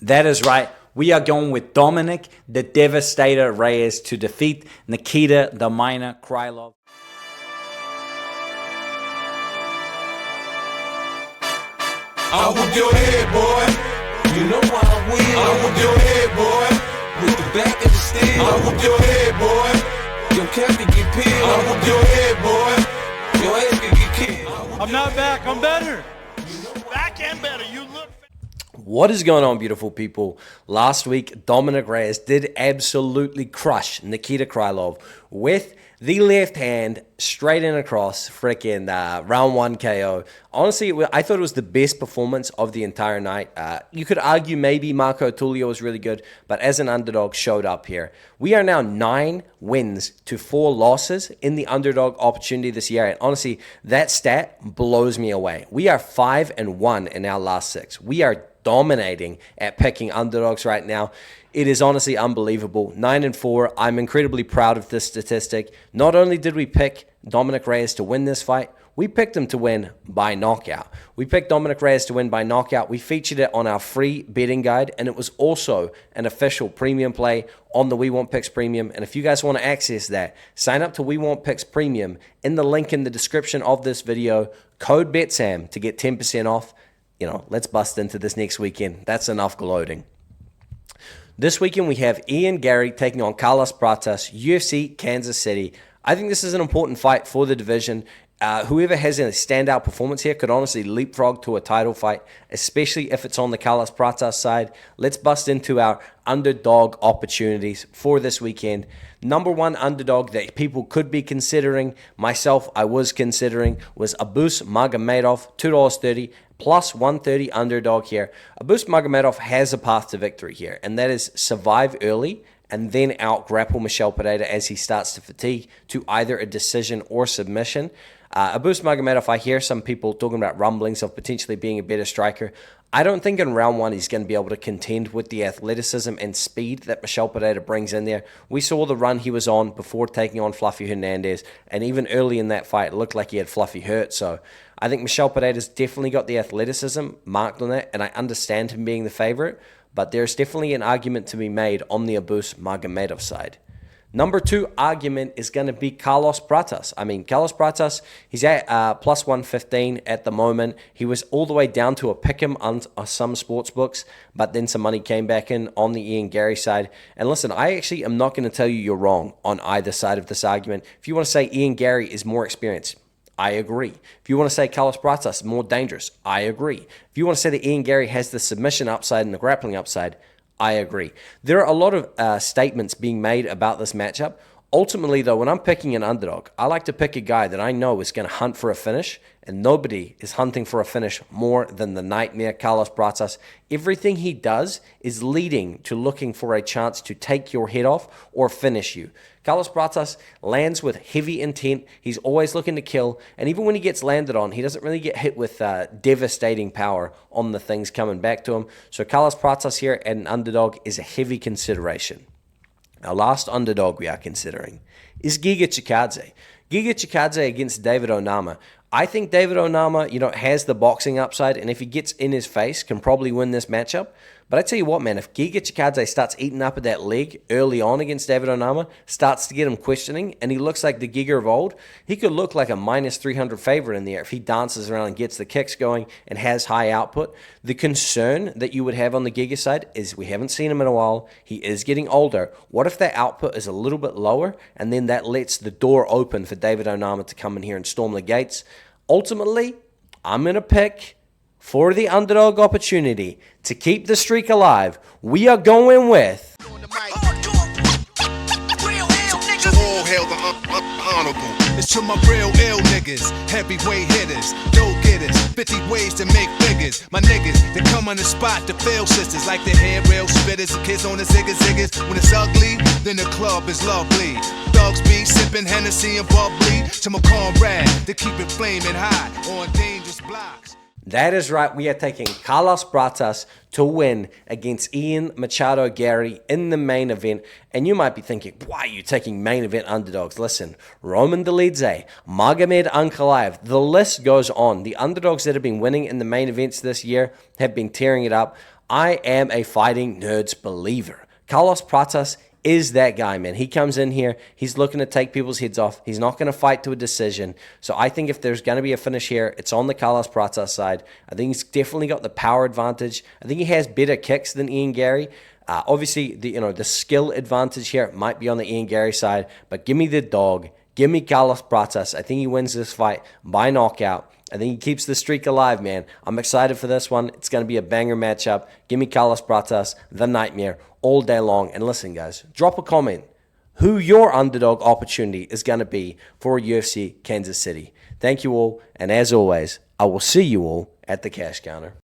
That is right. We are going with Dominic, the Devastator Reyes, to defeat Nikita, the Miner Krylov. I whoop your head, boy. You know I will. I whoop your head, boy. With the back of the steel. I whoop your head, boy. Your cap can get peeled. I whoop your head, boy. Your ass can get killed. I'm not back. I'm better. Back and better. You look. What is going on, beautiful people? Last week, Dominic Reyes did absolutely crush Nikita Krylov with the left hand straight in across, freaking round 1 KO. Honestly, I thought it was the best performance of the entire night. You could argue maybe Marco Tulio was really good, but as an underdog, showed up here. We are now 9 wins to 4 losses in the underdog opportunity this year. And honestly, that stat blows me away. We are 5-1 in our last 6. We are dominating at picking underdogs right now. It is honestly unbelievable. 9-4. I'm incredibly proud of this statistic. Not only did we pick Dominic Reyes to win this fight, we picked him to win by knockout. We picked Dominic Reyes to win by knockout. We featured it on our free betting guide, and it was also an official premium play on the We Want Picks Premium. And if you guys want to access that, sign up to We Want Picks Premium in the link in the description of this video. Code BetSam to get 10% off. You know, let's bust into this next weekend. That's enough gloating. This weekend, we have Garry taking on Carlos Prates, UFC, Kansas City. I think this is an important fight for the division. Whoever has a standout performance here could honestly leapfrog to a title fight, especially if it's on the Carlos Prates side. Let's bust into our underdog opportunities for this weekend. Number one underdog that people could be considering, myself, I was considering, was Abus Magomedov, $2.30. Plus 130 underdog here. Abus Magomedov has a path to victory here, and that is survive early and then out-grapple Michel Pereira as he starts to fatigue to either a decision or submission. Abus Magomedov, I hear some people talking about rumblings of potentially being a better striker. I don't think in round 1 he's going to be able to contend with the athleticism and speed that Michel Pereira brings in there. We saw the run he was on before taking on Fluffy Hernandez, and even early in that fight, it looked like he had Fluffy hurt. So I think Michel Pereira's definitely got the athleticism marked on that, and I understand him being the favorite, but there's definitely an argument to be made on the Abus Magomedov side. Number 2 argument is going to be Carlos Prates. Carlos Prates, he's at plus 115 at the moment. He was all the way down to a pick'em on some sports books, but then some money came back in on the Garry side. And listen, I actually am not going to tell you you're wrong on either side of this argument. If you want to say Garry is more experienced, I agree. If you want to say Carlos Prates is more dangerous, I agree. If you want to say that Garry has the submission upside and the grappling upside, I agree. There are a lot of statements being made about this matchup. Ultimately, though, when I'm picking an underdog, I like to pick a guy that I know is going to hunt for a finish, and nobody is hunting for a finish more than the nightmare Carlos Prates. Everything he does is leading to looking for a chance to take your head off or finish you. Carlos Prates lands with heavy intent. He's always looking to kill, and even when he gets landed on, he doesn't really get hit with devastating power on the things coming back to him. So Carlos Prates here at an underdog is a heavy consideration. Our last underdog we are considering is Giga Chikadze. Giga Chikadze against David Onama. I think David Onama, has the boxing upside, and if he gets in his face, can probably win this matchup. But I tell you what, man, if Giga Chikadze starts eating up at that leg early on against David Onama, starts to get him questioning, and he looks like the Giga of old, he could look like a minus 300 favorite in the air if he dances around and gets the kicks going and has high output. The concern that you would have on the Giga side is we haven't seen him in a while. He is getting older. What if that output is a little bit lower, and then that lets the door open for David Onama to come in here and storm the gates? Ultimately, I'm going to pick for the underdog opportunity to keep the streak alive. We are going with It's to my real ill niggas, heavyweight hitters, dope getters, 50 ways to make figures. My niggas, they come on the spot to fail sisters, like the head rail spitters, the kids on the ziggas. When it's ugly, then the club is lovely. Dogs be sipping Hennessy and bubbly. To my comrade, they keep it flaming hot on dangerous blocks. That is right. We are taking Carlos Prates to win against Ian Machado Garry in the main event. And you might be thinking, why are you taking main event underdogs? Listen, Roman Dolidze, Magomed Ankalaev, the list goes on. The underdogs that have been winning in the main events this year have been tearing it up. I am a Fighting Nerds believer. Carlos Prates is that guy, man. He comes in here. He's looking to take people's heads off. He's not going to fight to a decision. So I think if there's going to be a finish here, it's on the Carlos Prates side. I think he's definitely got the power advantage. I think he has better kicks than Ian Garry. Obviously, the skill advantage here might be on the Ian Garry side, but give me the dog. Give me Carlos Prates. I think he wins this fight by knockout. I think he keeps the streak alive, man. I'm excited for this one. It's going to be a banger matchup. Give me Carlos Prates, the Nightmare, all day long. And listen, guys, drop a comment who your underdog opportunity is going to be for UFC Kansas City. Thank you all, and as always, I will see you all at the cash counter.